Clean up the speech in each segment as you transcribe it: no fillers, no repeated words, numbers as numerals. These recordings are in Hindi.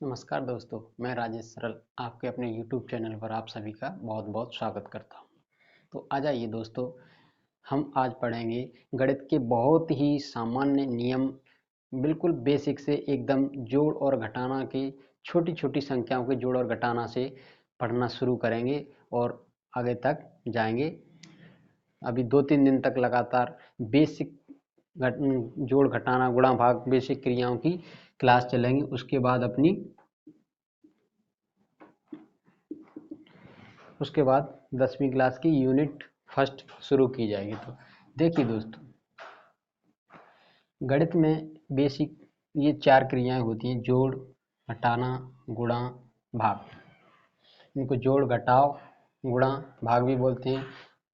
नमस्कार दोस्तों, मैं राजेश सरल आपके अपने YouTube चैनल पर आप सभी का बहुत बहुत स्वागत करता हूं। तो आ जाइए दोस्तों, हम आज पढ़ेंगे गणित के बहुत ही सामान्य नियम, बिल्कुल बेसिक से एकदम जोड़ और घटाना के, छोटी छोटी संख्याओं के जोड़ और घटाना से पढ़ना शुरू करेंगे और आगे तक जाएंगे। अभी 2-3 दिन तक लगातार बेसिक जोड़ घटाना गुणा भाग बेसिक क्रियाओं की क्लास चलेंगी। उसके बाद 10वीं क्लास की यूनिट फर्स्ट शुरू की जाएगी। तो देखिए दोस्तों, गणित में बेसिक ये 4 क्रियाएं होती हैं: जोड़, घटाना, गुणा, भाग। इनको जोड़ घटाव गुणा भाग भी बोलते हैं,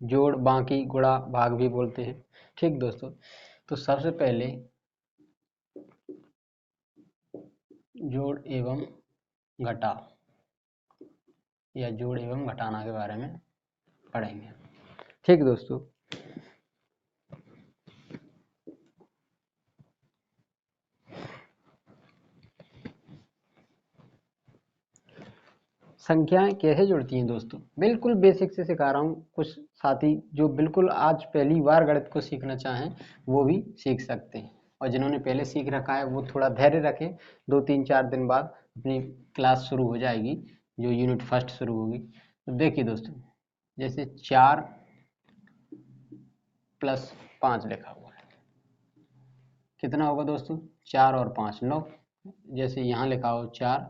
जोड़ बाकी गुणा भाग भी बोलते हैं। ठीक दोस्तों, तो सबसे पहले जोड़ एवं घटाव या जोड़ एवं घटाना के बारे में पढ़ेंगे। ठीक दोस्तों, संख्याएं कैसे जुड़ती हैं दोस्तों, बिल्कुल बेसिक से सिखा रहा हूँ। कुछ साथी जो बिल्कुल आज पहली बार गणित को सीखना चाहें वो भी सीख सकते हैं, और जिन्होंने पहले सीख रखा है वो थोड़ा धैर्य रखें। 2-3-4 दिन बाद अपनी क्लास शुरू हो जाएगी, जो यूनिट फर्स्ट शुरू होगी। तो देखिए दोस्तों, जैसे 4 + 5 लिखा हुआ है, कितना होगा दोस्तों? 4 और 5 9। जैसे यहाँ लिखा हो 4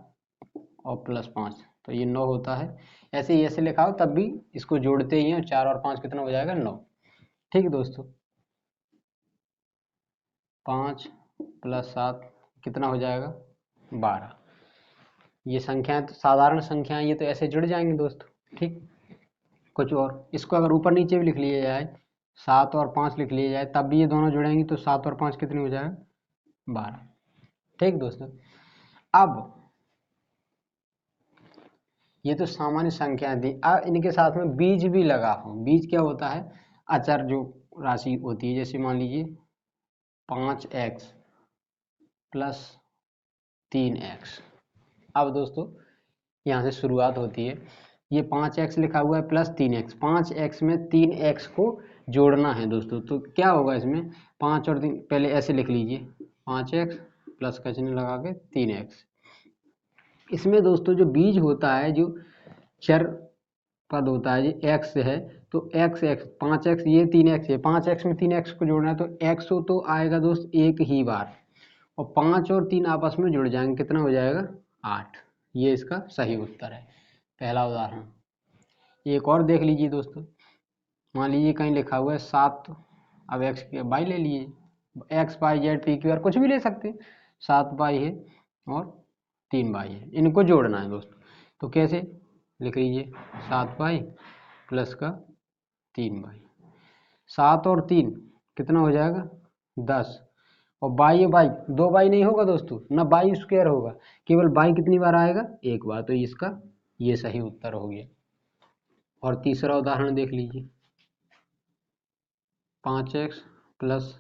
और +5 तो ये 9 होता है। ऐसे ही ऐसे लिखा हो तब भी इसको जोड़ते ही हैं, 4 और 5 कितना हो जाएगा? 9। ठीक है दोस्तों, 5 + 7 कितना हो जाएगा? 12। ये संख्याएं तो साधारण संख्याएं, ये तो ऐसे जुड़ जाएंगे दोस्तों। ठीक, कुछ और इसको अगर ऊपर नीचे भी लिख लिया जाए, 7 और 5 लिख लिया जाए, तब भी ये दोनों जुड़ेंगी, तो 7 और 5 कितनी हो जाएगा? 12। ठीक दोस्तों, अब ये तो सामान्य संख्याएं थी। अब इनके साथ में बीज भी लगा हो। बीज क्या होता है? अचर जो राशि होती है, जैसे मान लीजिए 5x + 3x। अब दोस्तों यहाँ से शुरुआत होती है। ये 5x लिखा हुआ है प्लस 3x, 5x में 3x को जोड़ना है दोस्तों। तो क्या होगा इसमें? 5 और 3 पहले ऐसे लिख लीजिए, 5x प्लस का चिन्ह लगा के 3x। इसमें दोस्तों जो बीज होता है, जो चर पद होता है, जो x है, तो x 5x, ये 3x है, 5x में 3x को जोड़ना है, तो x हो तो आएगा दोस्त एक ही बार, और 5 और 3 आपस में जुड़ जाएंगे, कितना हो जाएगा? 8। ये इसका सही उत्तर है, पहला उदाहरण। एक और देख लीजिए दोस्तों, मान लीजिए कहीं लिखा हुआ है 7, अब x की बाई ले लिए, x y z p q r कुछ भी ले सकते हैं। 7 बाई है और 3 बाई है, इनको जोड़ना है दोस्तों। तो कैसे लिख लीजिए? 7 बाई प्लस का 3 बाई, 7 और 3 कितना हो जाएगा? 10, और बाई है बाई, 2 बाई नहीं होगा दोस्तों, ना बाई स्क्वायर होगा, केवल बाई कितनी बार आएगा? एक बार। तो इसका ये सही उत्तर हो गया। और तीसरा उदाहरण देख लीजिए, 5x +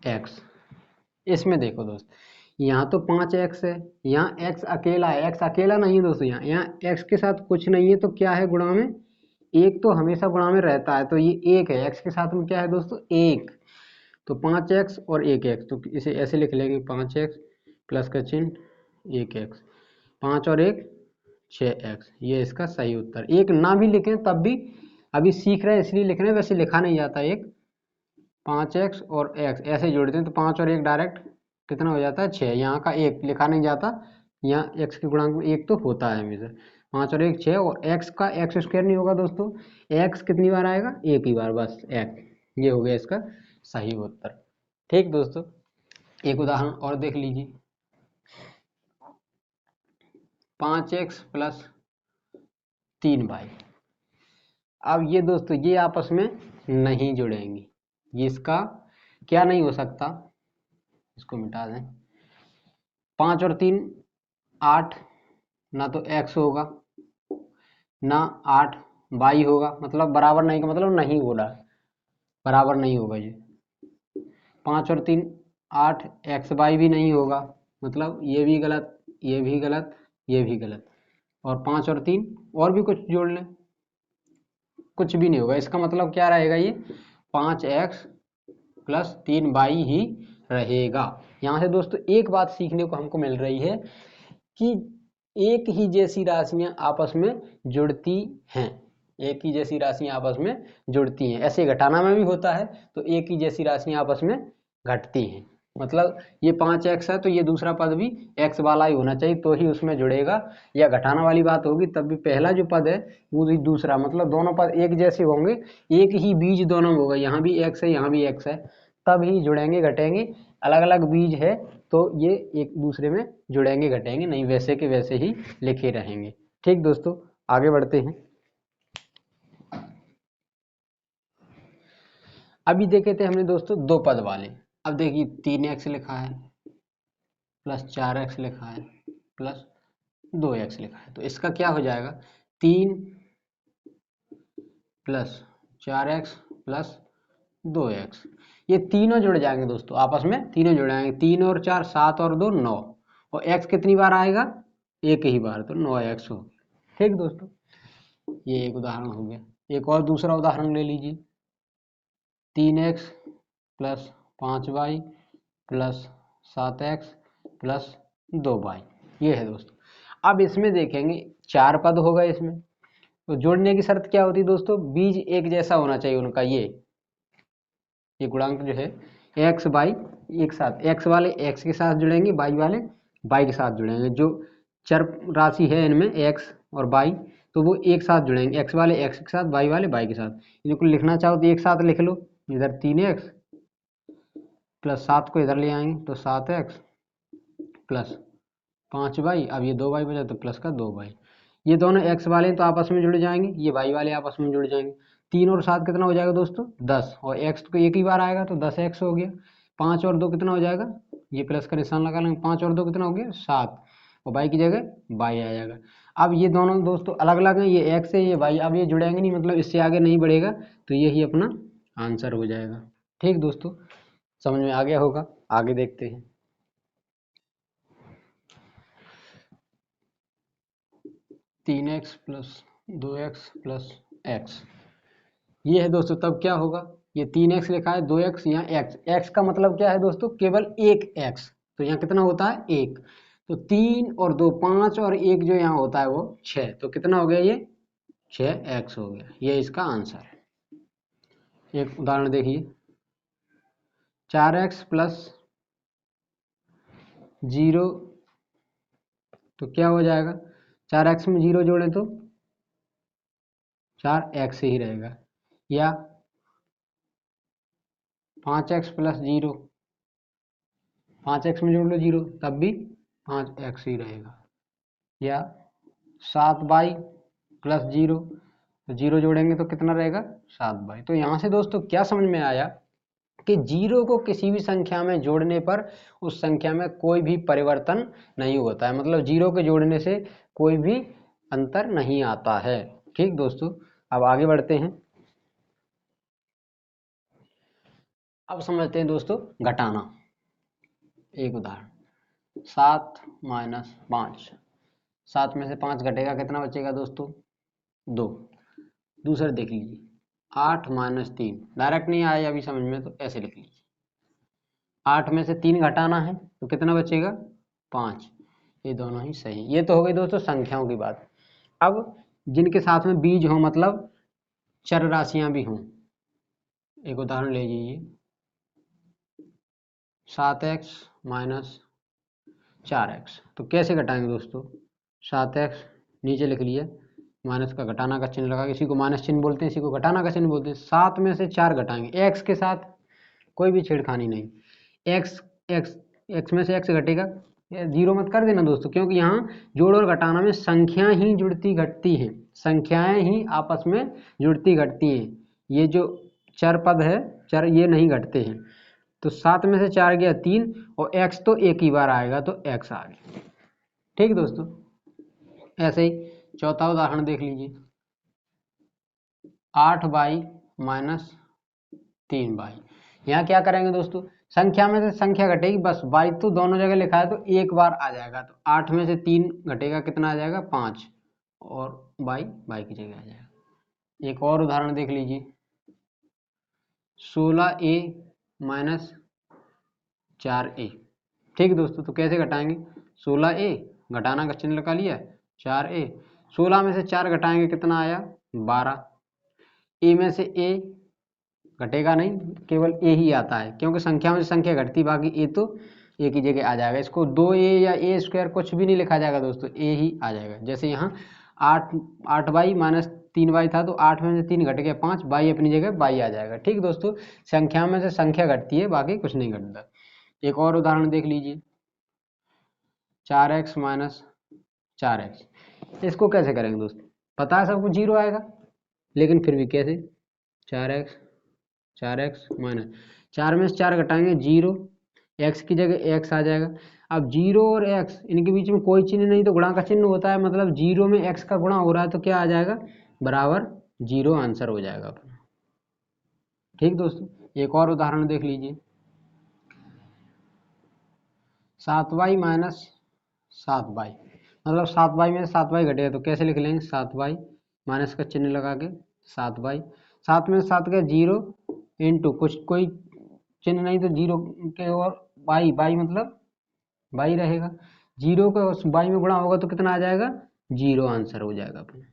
x। इसमें देखो दोस्त, यहाँ तो 5x है, यहाँ x अकेला है। x अकेला नहीं है दोस्तों, यहाँ x के साथ कुछ नहीं है, तो क्या है? गुणा में एक तो हमेशा गुणा में रहता है, तो ये एक है। x के साथ में क्या है दोस्तों? एक। तो 5x और 1x, तो इसे ऐसे लिख लेंगे, 5x प्लस का चिन्ह 1x, 5 और 1 6x। ये इसका सही उत्तर। एक ना भी लिखें तब भी, अभी सीख रहे हैं इसलिए लिख रहे हैं, वैसे लिखा नहीं जाता। एक 5x और x ऐसे जोड़ते हैं, तो 5 और 1 डायरेक्ट कितना हो जाता है? 6। यहाँ का एक लिखा नहीं जाता, यहाँ x के गुणांक में एक तो होता है हमेशा। 5 और 1 6, और x का x स्क्वायर नहीं होगा दोस्तों, x कितनी बार आएगा? एक ही बार, बस x। ये हो गया इसका सही उत्तर। ठीक दोस्तों, एक उदाहरण और देख लीजिए, 5x + 3y। अब ये दोस्तों ये आपस में नहीं जुड़ेंगी, ये इसका क्या नहीं हो सकता? इसको मिटा दें। 5 और 3 8, ना तो x होगा ना 8 y होगा, मतलब बराबर नहीं का मतलब नहीं हो रहा है, बराबर नहीं होगा ये। 5 और 3 8, x y भी नहीं होगा, मतलब ये भी गलत, ये भी गलत, ये भी गलत, और 5 और 3 और भी कुछ जोड़ लें, कुछ भी नहीं होगा। इसका मतलब क्या रहेगा, ये 5x प्लस 3y ही रहेगा। यहाँ से दोस्तों एक बात सीखने को हमको मिल रही है कि एक ही जैसी राशियां आपस में जुड़ती हैं, एक ही जैसी राशियां आपस में जुड़ती हैं। ऐसे घटाना में भी होता है, तो एक ही जैसी राशियां आपस में घटती हैं। मतलब ये 5x है तो ये दूसरा पद भी x वाला ही होना चाहिए, तो ही उसमें जुड़ेगा। या घटाना वाली बात होगी तब भी पहला जो पद है वो भी दूसरा, मतलब दोनों पद एक जैसे होंगे, एक ही बीज दोनों में होगा, यहाँ भी x है यहाँ भी x है, तब ही जुड़ेंगे घटेंगे। अलग अलग बीज है तो ये एक दूसरे में जुड़ेंगे घटेंगे नहीं, वैसे के वैसे ही लिखे रहेंगे। ठीक दोस्तों, आगे बढ़ते हैं। अभी देखे थे हमने दोस्तों दो पद वाले, अब देखिए 3x लिखा है प्लस 4x लिखा है प्लस 2x लिखा है, तो इसका क्या हो जाएगा, 3 प्लस 4x प्लस 2x, ये तीनों जुड़ जाएंगे दोस्तों, आपस में तीनों जुड़ जाएंगे, 3 और 4 7 और 2 9, और x कितनी बार आएगा, एक ही बार, तो 9x हो गया। ठीक दोस्तों, ये एक उदाहरण हो गया। एक और दूसरा उदाहरण ले लीजिए, 3x plus 5y plus 7x plus 2y, ये है दोस्तों। अब इसमें देखेंगे 4 पद होगा इसमें, तो जोड़ने की शर्त क्या होती है दोस्तों, बीज एक जैसा होना चाहिए उनका, ये गुणांक जो है x y एक साथ, x वाले x के साथ जुड़ेंगे, y वाले y के साथ जुड़ेंगे। जो चर राशि है इनमें x और y, तो वो एक साथ जुड़ेंगे, x वाले x के साथ, y वाले y के साथ। इनको लिखना चाहो तो एक साथ लिख लो, इधर 3x प्लस 7 को इधर ले आएंगे तो 7x प्लस 5y, अब ये 2y बचा तो प्लस का 2y, ये दोनों x वाले तो आपस में जुड़ जाएंगे, ये y वाले आपस में जुड़ जाएंगे। 3 और 7 कितना हो जाएगा दोस्तों 10, और x तो एक ही बार आएगा तो 10x हो गया। 5 और 2 कितना हो जाएगा, ये प्लस का निशान लगा लेंगे, 5 और 2 कितना हो गया 7, और y की जगह y आ जाएगा। अब ये दोनों दोस्तों अलग अलग हैं, ये x है ये y, अब ये जुड़ेंगे नहीं, मतलब इससे आगे नहीं बढ़ेगा, तो यही अपना आंसर हो जाएगा। ठीक दोस्तों, समझ में आ गया होगा, आगे देखते हैं। 3x plus 2x plus x, ये है दोस्तों, तब क्या होगा, ये 3x लिखा है, 2x यहाँ x का मतलब क्या है दोस्तों, केवल एक x, तो यहाँ कितना होता है 1, तो 3 और 2 5 और 1 जो यहाँ होता है वो 6, तो कितना हो गया ये 6x हो गया, ये इसका आंसर है। एक उदाहरण देखिए, 4x प्लस 0, तो क्या हो जाएगा, 4x में 0 जोड़े तो 4x ही रहेगा, या 5x प्लस 0, 5x में जोड़ लो 0 तब भी 5x ही रहेगा, या 7y प्लस 0, तो 0 जोड़ेंगे तो कितना रहेगा 7y। तो यहाँ से दोस्तों क्या समझ में आया कि 0 को किसी भी संख्या में जोड़ने पर उस संख्या में कोई भी परिवर्तन नहीं होता है, मतलब 0 के जोड़ने से कोई भी अंतर नहीं आता है। ठीक दोस्तों, अब आगे बढ़ते हैं। अब समझते हैं दोस्तों घटाना। एक उदाहरण, 7 माइनस 5, 7 में से 5 घटेगा, कितना बचेगा दोस्तों 2। दूसरा देख लीजिए, 8 माइनस 3, डायरेक्ट नहीं आया अभी समझ में तो ऐसे लिख लीजिए, 8 में से 3 घटाना है तो कितना बचेगा 5, ये दोनों ही सही। ये तो हो गई दोस्तों संख्याओं की बात। अब जिनके साथ में बीज हो, मतलब चर राशियां भी हों, एक उदाहरण ले लीजिए, 7x माइनस 4x, तो कैसे घटाएंगे दोस्तों, 7x नीचे लिख लिया, माइनस का घटाना का चिन्ह लगा, इसी को माइनस चिन्ह बोलते हैं, इसी को घटाना का चिन्ह बोलते हैं। 7 में से 4 घटाएंगे, x के साथ कोई भी छेड़खानी नहीं, x में से x घटेगा, 0 मत कर देना दोस्तों, क्योंकि यहाँ जोड़ और घटाना में संख्या ही जुड़ती घटती हैं, संख्याएं ही आपस में जुड़ती घटती हैं, ये जो चर पद है चर ये नहीं घटते हैं। तो 7 में से 4 गया 3, और x तो एक ही बार आएगा तो x आ गया। ठीक दोस्तों, ऐसे ही चौथा उदाहरण देख लीजिए, 8y माइनस 3y, यहाँ क्या करेंगे दोस्तों, संख्या में से संख्या घटेगी बस, बाई तो दोनों जगह लिखा है तो एक बार आ जाएगा, तो 8 में से 3 घटेगा, कितना आ जाएगा 5, और बाई बाई की जगह आ जाएगा। एक और उदाहरण देख लीजिए, 16a माइनस 4a। ठीक है दोस्तों, तो कैसे घटाएंगे, 16a घटाना का चिन्ह लगा लिया, 4a, 16 में से 4 घटाएंगे कितना आया 12, ए में से ए घटेगा नहीं, केवल ए ही आता है, क्योंकि संख्या में संख्या घटती, बाकी ए तो ए की जगह आ जाएगा। इसको 2a या ए स्क्वायर कुछ भी नहीं लिखा जाएगा दोस्तों, ए ही आ जाएगा। जैसे यहाँ 8 बाई माइनस 3 बाई था, तो 8 में से 3 घट गया 5, बाई अपनी जगह बाई आ जाएगा। ठीक दोस्तों, संख्या में से संख्या घटती है, बाकी कुछ नहीं घटता। एक और उदाहरण देख लीजिए, 4x माइनस 4x। इसको कैसे करेंगे दोस्तों, पता है सबको 0 आएगा, लेकिन फिर भी कैसे, 4x माइनस 4 में से 4 घटाएंगे 0, x की जगह x आ जाएगा। अब 0 और x इनके बीच में कोई चिन्ह नहीं, तो गुणा का चिन्ह होता है, मतलब 0 में x का गुणा हो रहा है, तो क्या आ जाएगा बराबर 0, आंसर हो जाएगा अपना। ठीक दोस्तों, एक और उदाहरण देख लीजिए, 7y माइनस 7y, मतलब 7y में 7y घटेगा, तो कैसे लिख लेंगे, 7y माइनस का चिन्ह लगा के 7y, 7 में 7 का 0 इंटू कुछ कोई चिन्ह नहीं, तो 0 के और बाई, बाई मतलब बाई रहेगा, 0 को बाई में गुणा होगा तो कितना आ जाएगा 0, आंसर हो जाएगा अपना।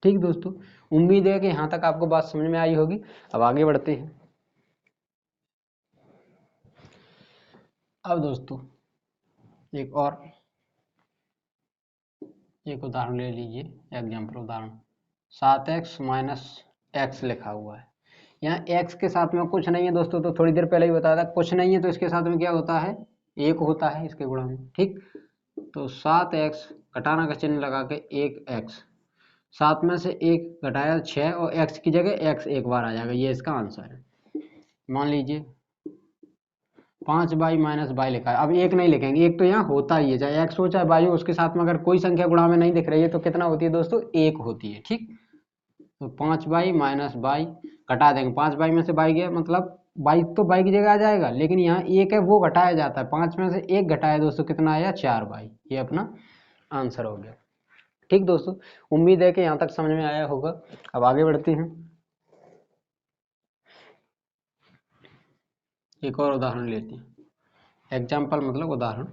ठीक दोस्तों, उम्मीद है कि यहाँ तक आपको बात समझ में आई होगी। अब आगे बढ़ते हैं। अब दोस्तों एक उदाहरण ले लीजिए, एग्जाम्पल उदाहरण, 7x माइनस एक्स लिखा हुआ है। यहाँ x के साथ में कुछ नहीं है दोस्तों, तो थोड़ी देर पहले ही बताया था, कुछ नहीं है तो इसके साथ में क्या होता है, 1 होता है इसके गुणा में। ठीक, तो 7x घटाना का चिन्ह लगा के 1x, 7 में से 1 घटाया 6, और x की जगह x एक बार आ जाएगा, ये इसका आंसर है। मान लीजिए 5 बाई माइनस बाई लिखा है, अब 1 नहीं लिखेंगे, 1 तो यहाँ होता ही है, चाहे x हो चाहे बाई हो, उसके साथ में अगर कोई संख्या गुणा में नहीं दिख रही है तो कितना होती है दोस्तों, 1 होती है। ठीक, तो 5 बाई माइनस बाई घटा देंगे, 5 बाई में से बाई गया, मतलब बाई तो बाई की जगह आ जाएगा, लेकिन यहाँ 1 है वो घटाया जाता है, 5 में से 1 घटाया दोस्तों, कितना आया 4 बाई, ये अपना आंसर हो गया। ठीक दोस्तों, उम्मीद है कि यहाँ तक समझ में आया होगा। अब आगे बढ़ते हैं, एक और उदाहरण लेते हैं, एग्जाम्पल मतलब उदाहरण,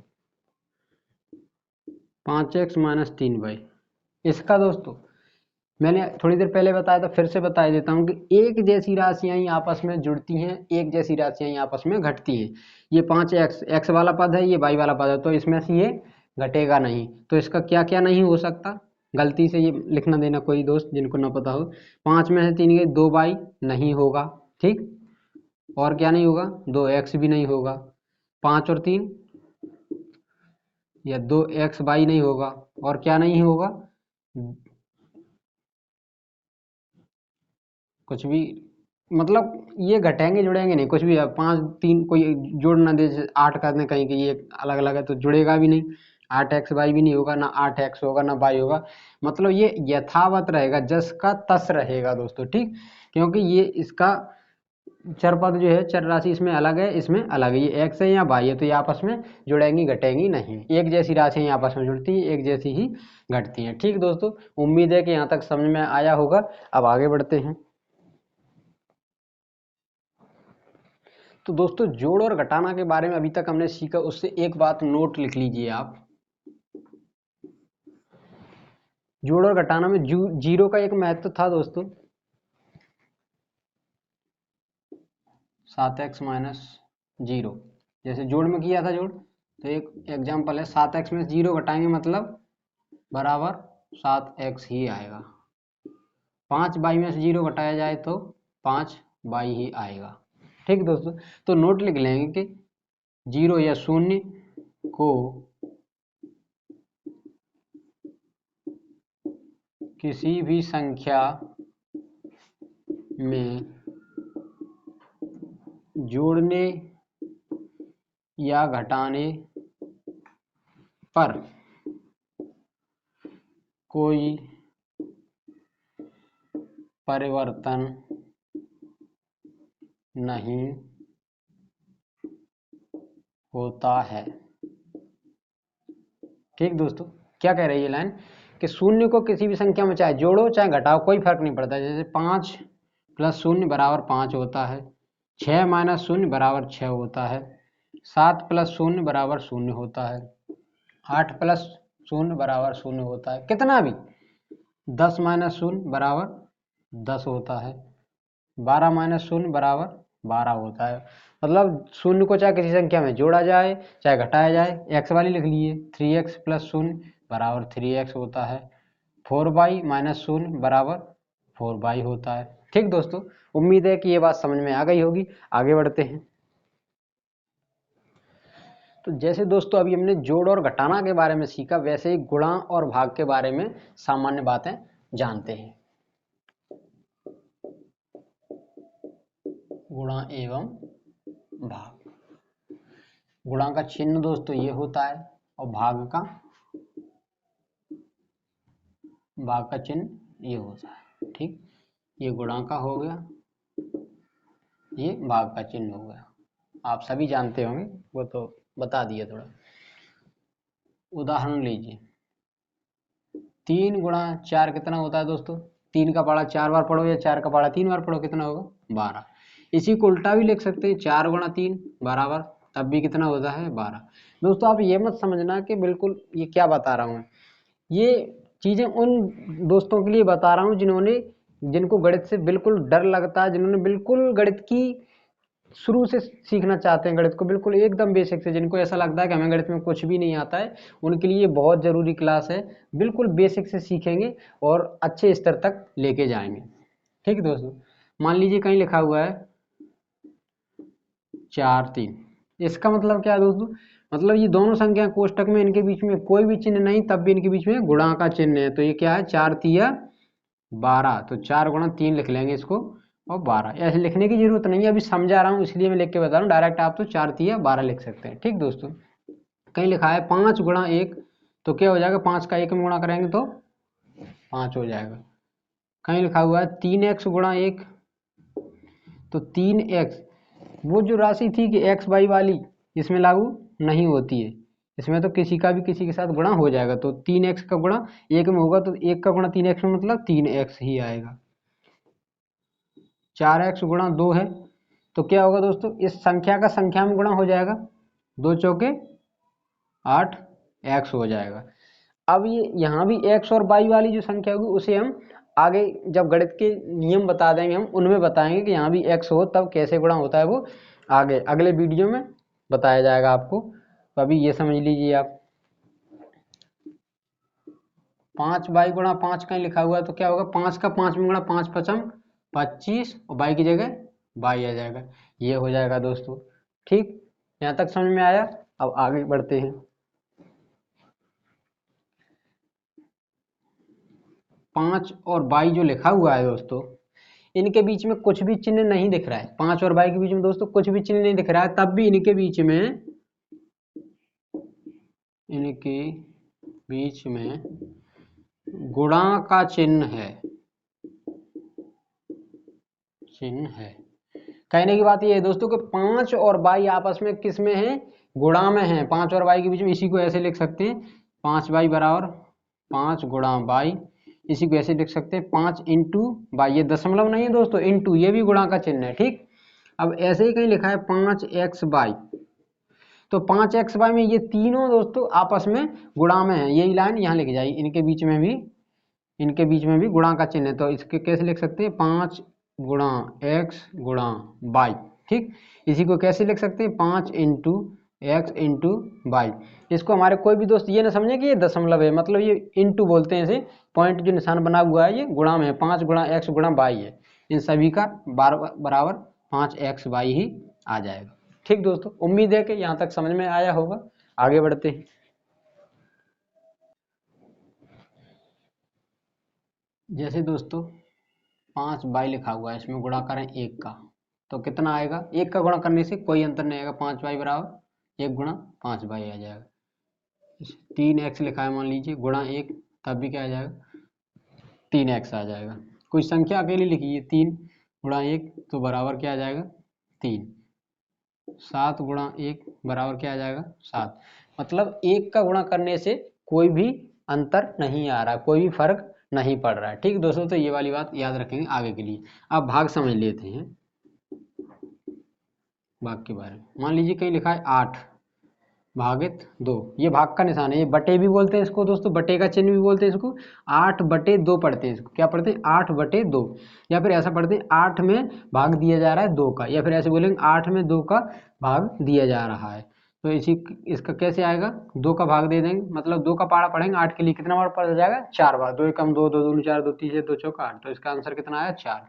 5x माइनस 3 बाई। इसका दोस्तों मैंने थोड़ी देर पहले बताया था, फिर से बता देता हूँ कि एक जैसी राशियां ही आपस में जुड़ती हैं, एक जैसी राशियां ही आपस में घटती हैं। ये 5x x वाला पद है, ये y वाला पद है, तो इसमें से ये घटेगा नहीं, तो इसका क्या क्या नहीं हो सकता, गलती से ये लिखना देना कोई दोस्त जिनको ना पता हो। 5 में से 3 गए, 2y नहीं होगा। ठीक, और क्या नहीं होगा, 2x भी नहीं होगा, 5 और 3 या 2x y नहीं होगा, और क्या नहीं होगा, कुछ भी, मतलब ये घटेंगे जुड़ेंगे नहीं कुछ भी। 5 3 कोई जोड़ ना दे, 8 करने कहीं कि ये अलग अलग है तो जुड़ेगा भी नहीं, 8x y भी नहीं होगा, ना 8x होगा ना y होगा, मतलब ये यथावत रहेगा, जस का तस रहेगा दोस्तों। ठीक, क्योंकि ये इसका चर पद जो है, चर राशि इसमें अलग है, इसमें अलग है, ये x है या y है, तो ये आपस में जुड़ेंगी घटेंगी नहीं, एक जैसी राशियां आपस में जुड़ती हैं, एक जैसी ही घटती हैं। ठीक दोस्तों, उम्मीद है कि यहाँ तक समझ में आया होगा। अब आगे बढ़ते हैं। तो दोस्तों जोड़ और घटाना के बारे में अभी तक हमने सीखा, उससे एक बात नोट लिख लीजिए आप, जोड़ और घटाना में जीरो का एक महत्व था दोस्तों, 7x माइनस 0, जैसे जोड़ में किया था जोड़, तो एक एग्जाम्पल है, 7x में 0 घटाएंगे मतलब बराबर 7x ही आएगा, 5 बाई में से 0 घटाया जाए तो 5 बाई ही आएगा। ठीक दोस्तों, तो नोट लिख लेंगे कि 0 या शून्य को किसी भी संख्या में जोड़ने या घटाने पर कोई परिवर्तन नहीं होता है। ठीक दोस्तों, क्या कह रही है लाइन कि शून्य को किसी भी संख्या में चाहे जोड़ो चाहे घटाओ कोई फर्क नहीं पड़ता। जैसे 5 + 0 = 5 होता है, 6 - 0 = 6 होता है, 7 + 0 = 0 होता है, 8 + 0 = 0 होता है, कितना भी 10 - 0 = 10 होता है, 12 - 0 = 12 होता है। मतलब शून्य को चाहे किसी संख्या में जोड़ा जाए चाहे घटाया जाए। एक्स वाली लिख लीजिए, 3x + 0 = 3x होता है, 4y - 0 = 4y होता है। ठीक दोस्तों, उम्मीद है कि ये बात समझ में आ गई होगी। आगे बढ़ते हैं। तो जैसे दोस्तों अभी हमने जोड़ और घटाना के बारे में सीखा, वैसे ही गुणा और भाग के बारे में सामान्य बातें जानते हैं। गुणा एवं भाग। गुणा का चिन्ह दोस्तों ये होता है और भाग का चिन्ह ये होता है। ठीक, ये गुणा का हो गया, ये भाग का चिन्ह हो गया। आप सभी जानते होंगे, वो तो बता दिया थोड़ा। उदाहरण लीजिए, 3 × 4 कितना होता है दोस्तों? 3 का पढ़ा 4 बार पढ़ो या 4 का पढ़ा 3 बार पढ़ो, कितना होगा? 12। इसी को उल्टा भी लिख सकते हैं, 4 × 3 बराबर, तब भी कितना होता है? 12। दोस्तों आप ये मत समझना कि बिल्कुल ये क्या बता रहा हूँ, ये चीज़ें उन दोस्तों के लिए बता रहा हूँ जिनको गणित से बिल्कुल डर लगता है, जिन्होंने बिल्कुल गणित की शुरू से सीखना चाहते हैं, गणित को बिल्कुल एकदम बेसिक से, जिनको ऐसा लगता है कि हमें गणित में कुछ भी नहीं आता है, उनके लिए बहुत ज़रूरी क्लास है। बिल्कुल बेसिक से सीखेंगे और अच्छे स्तर तक लेके जाएंगे। ठीक है दोस्तों, मान लीजिए कहीं लिखा हुआ है 4 3, इसका मतलब क्या है दोस्तों? मतलब ये दोनों संख्या कोष्टक में, इनके बीच में कोई भी चिन्ह नहीं, तब भी इनके बीच में गुणा का चिन्ह है। तो ये क्या है? 4 3 12, तो 4 × 3 लिख लेंगे इसको, और 12। ऐसे लिखने की जरूरत नहीं है, अभी समझा रहा हूँ इसलिए मैं लिख के बता रहा हूँ। डायरेक्ट आप तो 4 3 12 लिख सकते हैं। ठीक दोस्तों, कहीं लिखा है 5 × 1, तो क्या हो जाएगा? 5 का 1 में गुणा करेंगे तो 5 हो जाएगा। कहीं लिखा हुआ है 3x × 1, तो 3x, वो जो राशि थी कि x y वाली, इसमें लागू नहीं होती है, इसमें तो किसी का भी किसी के साथ गुणा हो जाएगा। तो 3x का गुणा 1 में होगा, तो 1 का गुणा 3x में मतलब 3x ही आएगा। 4x × 2 है, तो क्या होगा दोस्तों? इस संख्या का संख्या में गुणा हो जाएगा, 2 चौके 8, x हो जाएगा। अब ये यहाँ भी x और y वाली जो संख्या होगी उसे हम आगे जब गणित के नियम बता देंगे, हम उनमें बताएंगे कि यहाँ भी x हो तब कैसे गुणा होता है, वो आगे अगले वीडियो में बताया जाएगा आपको। तो अभी ये समझ लीजिए आप, 5y × 5 कहीं लिखा हुआ है, तो क्या होगा? 5 का 5 में गुणा, 5 × 5 = 25, और y की जगह y आ जाएगा। ये हो जाएगा दोस्तों। ठीक, यहाँ तक समझ में आया? अब आगे बढ़ते हैं। 5 और y जो लिखा हुआ है दोस्तों, इनके बीच में कुछ भी चिन्ह नहीं दिख रहा है। 5 और y के बीच में दोस्तों कुछ भी चिन्ह नहीं दिख रहा है, तब भी इनके बीच में गुणा का चिन्ह है। कहने की बात ये है दोस्तों कि 5 और y आपस में किस में है? गुणा में है। 5 और y के बीच में, इसी को ऐसे लिख सकते हैं, 5y = 5 × y, इसी को ऐसे लिख सकते हैं 5 × y। ये दशमलव नहीं है दोस्तों, इंटू, ये भी गुणा का चिन्ह है। ठीक, अब ऐसे ही कहीं लिखा है 5xy, तो 5xy में ये तीनों दोस्तों आपस में गुणा में है। यही लाइन यहाँ लिख जाएगी, इनके बीच में भी गुणा का चिन्ह है। तो इसके कैसे लिख सकते हैं? 5 × x × y। ठीक, इसी को कैसे लिख सकते हैं? 5 × x × y। इसको हमारे कोई भी दोस्त ये ना समझे कि ये दशमलव है, मतलब ये इंटू बोलते हैं इसे, पॉइंट जो निशान बना हुआ है ये गुणा में है, 5 × x × y है। इन सभी का बराबर 5xy ही आ जाएगा। ठीक दोस्तों, उम्मीद है कि यहाँ तक समझ में आया होगा। आगे बढ़ते हैं। जैसे दोस्तों 5y लिखा हुआ है, इसमें गुणा करें 1 का, तो कितना आएगा? 1 का गुणा करने से कोई अंतर नहीं आएगा, 5y = 1 × 5y आ जाएगा। 3x लिखा है मान लीजिए, गुणा 1, तब भी क्या आ जाएगा? 3x आ जाएगा। कोई संख्या अकेली लिखिए, 3 × 1, तो बराबर क्या आ जाएगा? 3। 7 गुणा 1 बराबर क्या आ जाएगा 7। मतलब 1 का गुणा करने से कोई भी अंतर नहीं आ रहा, कोई भी फर्क नहीं पड़ रहा है। ठीक दोस्तों, तो ये वाली बात याद रखेंगे आगे के लिए। अब भाग समझ लेते हैं भाग के बारे में। मान लीजिए कहीं लिखा है 8 भागित 2, ये भाग का निशान है, ये बटे भी बोलते हैं इसको दोस्तों, बटे का चिन्ह भी बोलते हैं इसको। 8/2 पढ़ते हैं इसको, क्या पढ़ते हैं 8/2, या फिर ऐसा पढ़ते हैं 8 में भाग दिया जा रहा है 2 का, या फिर ऐसे बोलेंगे 8 में 2 का भाग दिया जा रहा है। तो इसका कैसे आएगा, 2 का भाग दे देंगे, मतलब 2 का पारा पढ़ेंगे 8 के लिए, कितना बार पढ़ा जाएगा 4 बार। 2 एकम 2, 2 दूनी 4, 2 तीन 2 चौका 8, तो इसका आंसर कितना आया 4।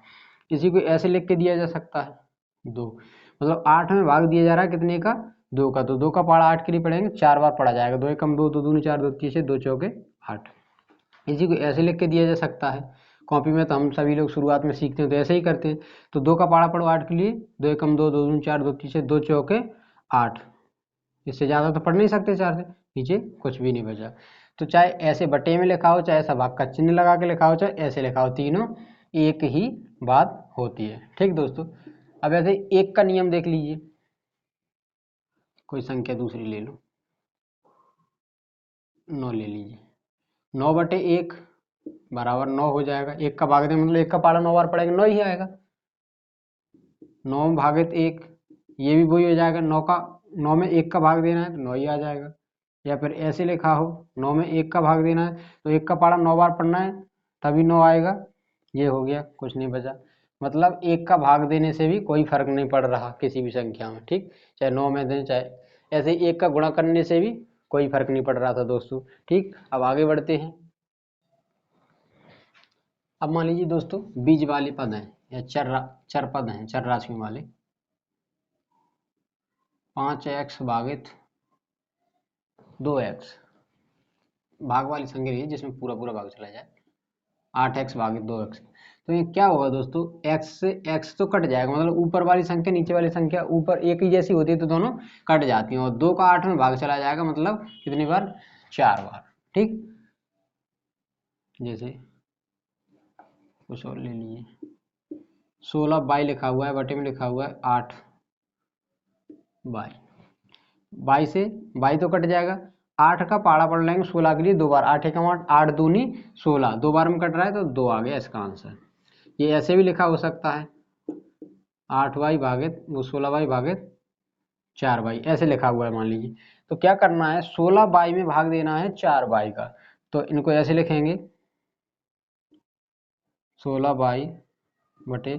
इसी को ऐसे लिख के दिया जा सकता है 2, मतलब 8 में भाग दिया जा रहा है कितने का 2 का, तो 2 का पारा 8 के लिए पढ़ेंगे 4 बार पढ़ा जाएगा। 2 एकम 2, 2 दूनी 4, 2 तीन 2 चौके 8। इसी को ऐसे लिख के दिया जा सकता है, कॉपी में तो हम सभी लोग शुरुआत में सीखते हैं तो ऐसे ही करते हैं। तो 2 का पारा पढ़ो 8 के लिए, 2 एकम 2, 2 दूनी 4, 2 तीन 2 चौके 8। इससे ज़्यादा तो पढ़ नहीं सकते 4 से, नीचे कुछ भी नहीं बचा। तो चाहे ऐसे बटे में लिखा हो, चाहे ऐसा भाग का चिन्ह लगा के लिखा हो, चाहे ऐसे लिखा हो, तीनों एक ही बात होती है। ठीक दोस्तों, अब ऐसे एक का नियम देख लीजिए, कोई संख्या दूसरी ले लो, 9 ले लीजिए। 9/1 बराबर 9 हो जाएगा। 1 का भाग दें मतलब 1 का पारा 9 बार पड़ेगा 9 ही आएगा। 9 भागित 1 ये भी वही हो जाएगा, 9 में 1 का भाग देना है तो 9 ही आ जाएगा। या फिर ऐसे लिखा हो 9 में 1 का भाग देना है तो 1 का पारा 9 बार पढ़ना है तभी 9 आएगा। ये हो गया, कुछ नहीं बचा। मतलब 1 का भाग देने से भी कोई फर्क नहीं पड़ रहा किसी भी संख्या में। ठीक, चाहे 9 में दें, चाहे ऐसे 1 का गुणा करने से भी कोई फर्क नहीं पड़ रहा था दोस्तों। ठीक, अब आगे बढ़ते हैं। अब मान लीजिए दोस्तों बीज वाले पद हैं या चर पद हैं, चर राशियों वाले। 5x भागित 2x भाग वाली संख्या है जिसमें पूरा पूरा भाग चला जाए। 8x भागित 2x, तो ये क्या होगा दोस्तों, x से x तो कट जाएगा, मतलब ऊपर वाली संख्या नीचे वाली संख्या ऊपर एक ही जैसी होती है तो दोनों कट जाती हैं, और 2 का 8 में भाग चला जाएगा, मतलब कितनी बार 4 बार। ठीक, जैसे कुछ और ले लीजिए, 16 लिखा हुआ है, बटे में लिखा हुआ है 8 बाई से बाई तो कट जाएगा, 8 का पारा पढ़ लेंगे 16 के लिए 2 बार, 8 एकम 8, 8 दूनी 16, 2 बार में कट रहा है तो 2 आ गया इसका आंसर। ये ऐसे भी लिखा हो सकता है 8y भागित वो 16y भागित 4y, ऐसे लिखा हुआ है मान लीजिए। तो क्या करना है, 16y में भाग देना है 4y का, तो इनको ऐसे लिखेंगे 16y बटे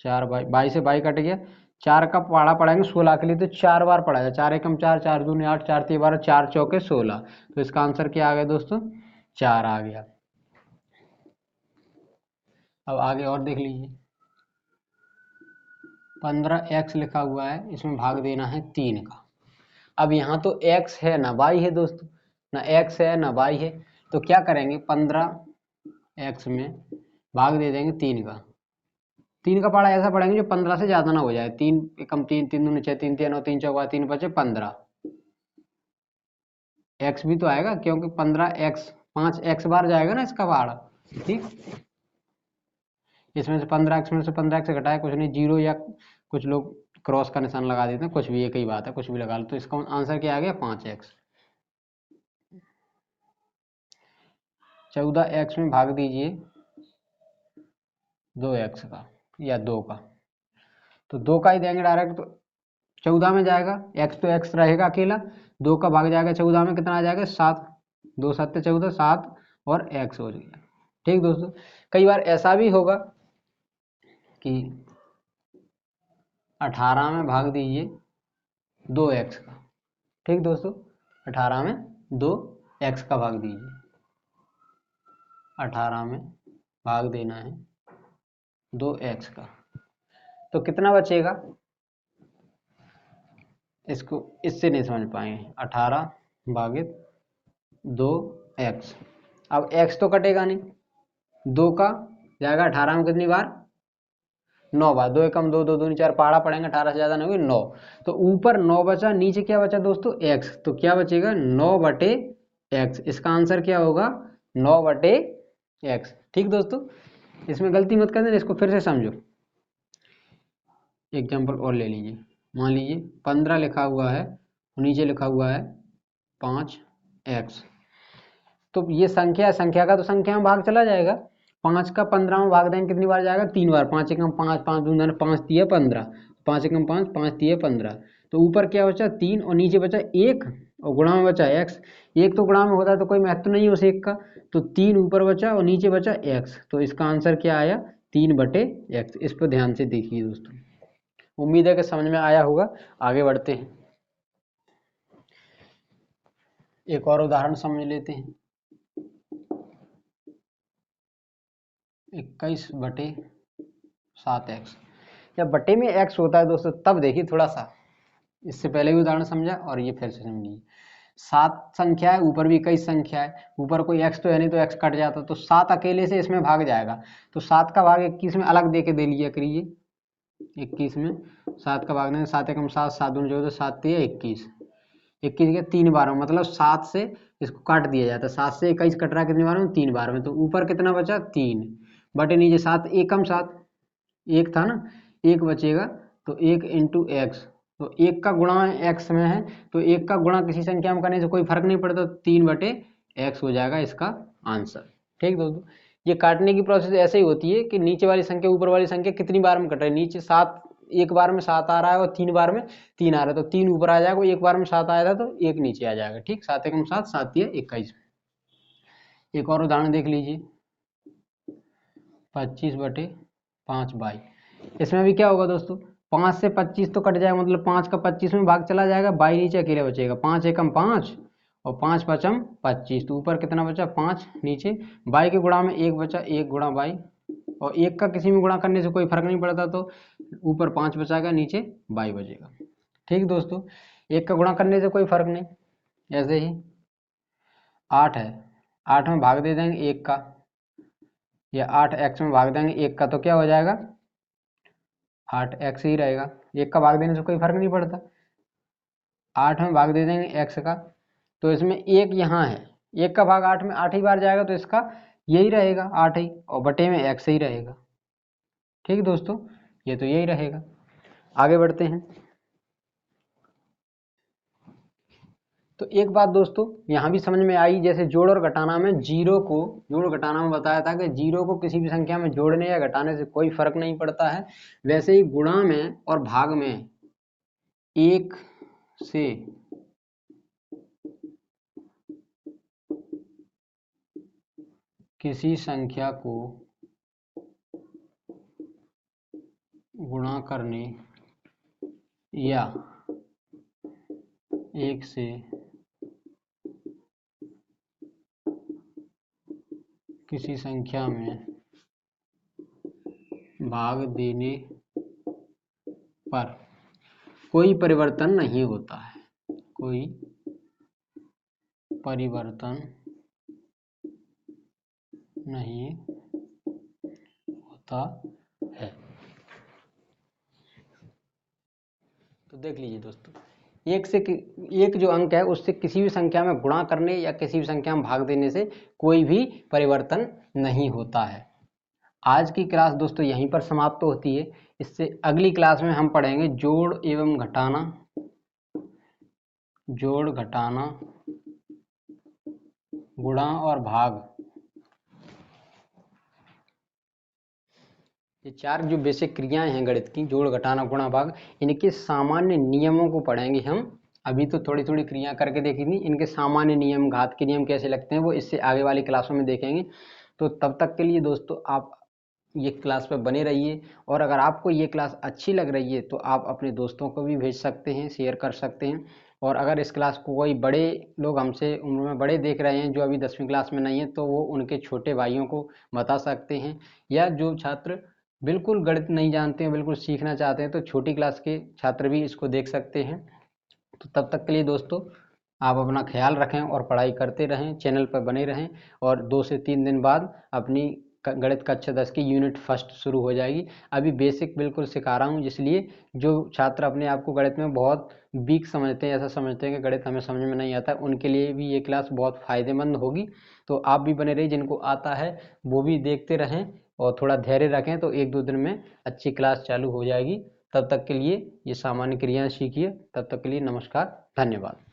4y, बाई से बाई कट गया, 4 का पारा पढ़ाएंगे 16 के लिए तो 4 बार पढ़ा जाए, 4 एकम 4, 4 दूनी 8, 4 तीन 12, 4 चौके 16, तो इसका आंसर क्या आ गया दोस्तों 4 आ गया। अब आगे और देख लीजिए, 15x लिखा हुआ है, इसमें भाग देना है 3 का। अब यहाँ तो x है ना y है दोस्तों, ना x है ना y है, तो क्या करेंगे 15x में भाग दे देंगे 3 का। 3 का पारा ऐसा पढ़ेंगे जो 15 से ज्यादा ना हो जाए, 3 एकम 3, 3 दूनी 6, 3 3 9, 3 चौका 3 5 15, x भी तो आएगा क्योंकि 15x 5x बार जाएगा ना इसका पारा। ठीक, इसमें से 15x में से 15x घटाए कुछ नहीं, 0 या कुछ लोग क्रॉस का निशान लगा देते हैं, कुछ भी एक ही बात है, कुछ भी लगा लो। तो इसका आंसर क्या आ गया 5x। 14x में भाग दीजिए 2x का या 2 का, तो 2 का ही देंगे डायरेक्ट, तो 14 में जाएगा, x तो x रहेगा अकेला, 2 का भाग जाएगा 14 में, कितना आ जाएगा 7, 2 7 14, 7 और x हो जाएगा। ठीक दोस्तों, कई बार ऐसा भी होगा कि 18 में भाग दीजिए 2x का। ठीक दोस्तों, 18 में 2x का भाग दीजिए, 18 में भाग देना है 2x का, तो कितना बचेगा, इसको इससे नहीं समझ पाएंगे, 18 भागित 2x। अब x तो कटेगा नहीं, 2 का जाएगा 18 में कितनी बार 9 बार, 2 एकम 2, 2 दूनी 4, पहाड़ा पड़ेंगे 18 से ज्यादा नहीं होगी 9, तो ऊपर 9 बचा, नीचे क्या बचा दोस्तों x, तो क्या बचेगा 9/x। इसका आंसर क्या होगा 9/x। ठीक दोस्तों, इसमें गलती मत कर देना, इसको फिर से समझो। एग्जाम्पल और ले लीजिए, मान लीजिए 15 लिखा हुआ है, नीचे लिखा हुआ है 5x। तो ये संख्या का तो संख्या में भाग चला जाएगा। 5 का 15 में भाग देंगे कितनी बार जाएगा? 3 बार। 5 एकम 5, 5 दूनी 5 तिया 15, 5 एकम 5, 5 तिया 15। तो ऊपर क्या बचा? 3 और नीचे बचा 1 और गुणा में बचा x। एक तो गुणा में होता है तो कोई महत्व नहीं है उस एक का, तो 3 ऊपर बचा और नीचे बचा x। तो इसका आंसर क्या आया? 3/x। इस पर ध्यान से देखिए दोस्तों, उम्मीद है कि समझ में आया होगा। आगे बढ़ते हैं, एक और उदाहरण समझ लेते हैं। 21/7x। जब बटे में x होता है दोस्तों तब देखिए थोड़ा सा, इससे पहले भी उदाहरण समझा और ये फिर से समझिए। 7 संख्या है, ऊपर भी कई संख्या है, ऊपर कोई x तो है नहीं तो x कट जाता, तो 7 अकेले से इसमें भाग जाएगा। तो 7 का भाग 21 में अलग दे के दे लिया करिए। 21 में 7 का भाग देंगे, 7 एकम 7, 7 दूनी 14, 7 तिया 21। 21 के 3 बार में, मतलब 7 से इसको काट दिया जाता है। 7 से 21 कट रहा है कितनी बार में? 3 बार में। तो ऊपर कितना बचा? 3 बटे नीचे 7 एकम 7, एक था ना, एक बचेगा। तो 1 इंटू एक्स, तो 1 का गुणा एक्स में है, तो 1 का गुणा किसी संख्या में करने से कोई फर्क नहीं पड़ता, 3/x हो जाएगा इसका आंसर। ठीक दोस्तों, ये काटने की प्रोसेस ऐसे ही होती है कि नीचे वाली संख्या ऊपर वाली संख्या कितनी बार में कट रही है। नीचे 7 एक बार में 7 आ रहा है और 3 बार में 3 आ रहा है, तो 3 ऊपर आ जाएगा, एक बार में 7 आया था तो 1 नीचे आ जाएगा। ठीक, 7 एकम 7, 7 तिया 21। एक और उदाहरण देख लीजिए, 25/5y। इसमें भी क्या होगा दोस्तों? 5 से 25 तो कट जाएगा, मतलब 5 का 25 में भाग चला जाएगा, बाई नीचे अकेले बचेगा। 5 एकम 5 और 5 पचम 25, तो ऊपर कितना बचा? 5, नीचे बाई के गुणा में 1 बचा, 1 गुणा बाई, और 1 का किसी में गुणा करने से कोई फर्क नहीं पड़ता, तो ऊपर 5 बचाएगा, नीचे बाई बचेगा। ठीक दोस्तों, 1 का गुणा करने से कोई फर्क नहीं। ऐसे ही 8 है, 8 में भाग दे देंगे 1 का, या 8x में भाग देंगे 1 का, तो क्या हो जाएगा? 8x ही रहेगा। 1 का भाग देने से कोई फर्क नहीं पड़ता। 8 में भाग दे देंगे x का, तो इसमें 1 यहाँ है, 1 का भाग 8 में 8 ही बार जाएगा, तो इसका यही रहेगा 8 ही, और बटे में x ही रहेगा। ठीक दोस्तों, ये तो यही रहेगा। आगे बढ़ते हैं। तो एक बात दोस्तों यहाँ भी समझ में आई, जैसे जोड़ और घटाना में जीरो को, जोड़ घटाना में बताया था कि जीरो को किसी भी संख्या में जोड़ने या घटाने से कोई फर्क नहीं पड़ता है, वैसे ही गुणा में और भाग में 1 से किसी संख्या को गुणा करने या 1 से किसी संख्या में भाग देने पर कोई परिवर्तन नहीं होता है, कोई परिवर्तन नहीं होता है। तो देख लीजिए दोस्तों, एक जो अंक है उससे किसी भी संख्या में गुणा करने या किसी भी संख्या में भाग देने से कोई भी परिवर्तन नहीं होता है। आज की क्लास दोस्तों यहीं पर समाप्त होती है। इससे अगली क्लास में हम पढ़ेंगे जोड़ एवं घटाना, जोड़ घटाना, गुणा और भाग। ये 4 जो बेसिक क्रियाएं हैं गणित की, जोड़ घटाना गुणा भाग, इनके सामान्य नियमों को पढ़ेंगे हम। अभी तो थोड़ी थोड़ी क्रिया करके देखी थी, इनके सामान्य नियम, घात के नियम कैसे लगते हैं वो इससे आगे वाली क्लासों में देखेंगे। तो तब तक के लिए दोस्तों आप ये क्लास पर बने रहिए, और अगर आपको ये क्लास अच्छी लग रही है तो आप अपने दोस्तों को भी भेज सकते हैं, शेयर कर सकते हैं। और अगर इस क्लास को कोई बड़े लोग हमसे उम्र में बड़े देख रहे हैं जो अभी 10वीं क्लास में नहीं है, तो वो उनके छोटे भाइयों को बता सकते हैं, या जो छात्र बिल्कुल गणित नहीं जानते हैं, बिल्कुल सीखना चाहते हैं, तो छोटी क्लास के छात्र भी इसको देख सकते हैं। तो तब तक के लिए दोस्तों आप अपना ख्याल रखें और पढ़ाई करते रहें, चैनल पर बने रहें, और 2 से 3 दिन बाद अपनी गणित कक्षा 10 की यूनिट फर्स्ट शुरू हो जाएगी। अभी बेसिक बिल्कुल सिखा रहा हूँ, इसलिए जो छात्र अपने आप को गणित में बहुत वीक समझते हैं, ऐसा समझते हैं कि गणित हमें समझ में नहीं आता, उनके लिए भी ये क्लास बहुत फ़ायदेमंद होगी। तो आप भी बने रहिए, जिनको आता है वो भी देखते रहें और थोड़ा धैर्य रखें, तो 1-2 दिन में अच्छी क्लास चालू हो जाएगी। तब तक के लिए ये सामान्य क्रियाएं सीखिए। तब तक के लिए नमस्कार, धन्यवाद।